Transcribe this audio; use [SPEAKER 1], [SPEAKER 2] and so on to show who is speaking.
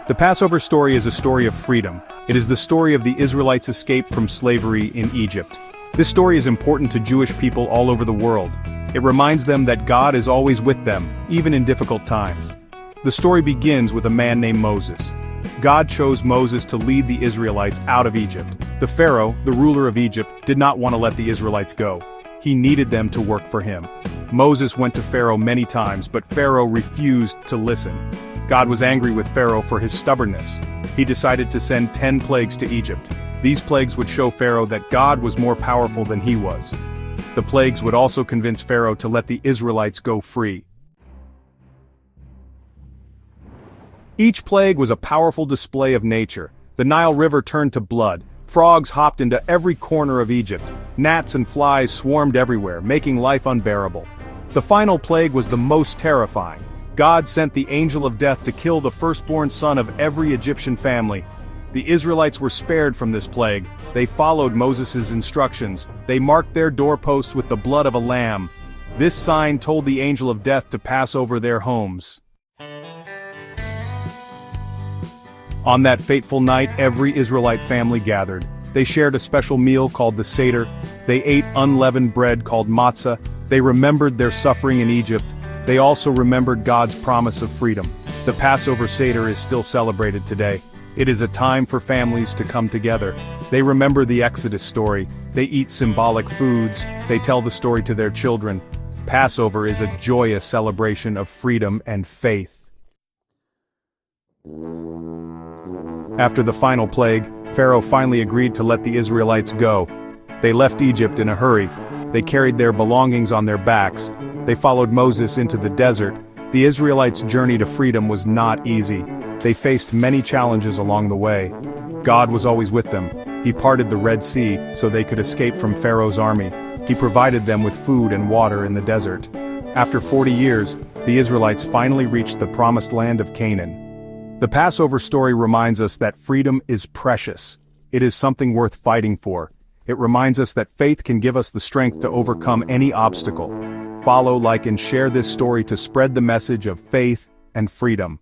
[SPEAKER 1] The Passover story is a story of freedom. It is the story of the Israelites' escape from slavery in Egypt. This story is important to Jewish people all over the world. It reminds them that God is always with them, even in difficult times. The story begins with a man named Moses. God chose Moses to lead the Israelites out of Egypt. The Pharaoh, the ruler of Egypt, did not want to let the Israelites go. He needed them to work for him. Moses went to Pharaoh many times, but Pharaoh refused to listen. God was angry with Pharaoh for his stubbornness. He decided to send 10 plagues to Egypt. These plagues would show Pharaoh that God was more powerful than he was. The plagues would also convince Pharaoh to let the Israelites go free. Each plague was a powerful display of nature. The Nile River turned to blood. Frogs hopped into every corner of Egypt. Gnats and flies swarmed everywhere, making life unbearable. The final plague was the most terrifying. God sent the angel of death to kill the firstborn son of every Egyptian family. The Israelites were spared from this plague. They followed Moses' instructions. They marked their doorposts with the blood of a lamb. This sign told the angel of death to pass over their homes. On that fateful night, every Israelite family gathered. They shared a special meal called the Seder. They ate unleavened bread called matzah. They remembered their suffering in Egypt. They also remembered God's promise of freedom. The Passover Seder is still celebrated today. It is a time for families to come together. They remember the Exodus story. They eat symbolic foods. They tell the story to their children. Passover is a joyous celebration of freedom and faith. After the final plague, Pharaoh finally agreed to let the Israelites go. They left Egypt in a hurry. They carried their belongings on their backs. They followed Moses into the desert. The Israelites' journey to freedom was not easy. They faced many challenges along the way. God was always with them. He parted the Red Sea so they could escape from Pharaoh's army. He provided them with food and water in the desert. After 40 years, the Israelites finally reached the promised land of Canaan. The Passover story reminds us that freedom is precious. It is something worth fighting for. It reminds us that faith can give us the strength to overcome any obstacle. Follow, like, and share this story to spread the message of faith and freedom.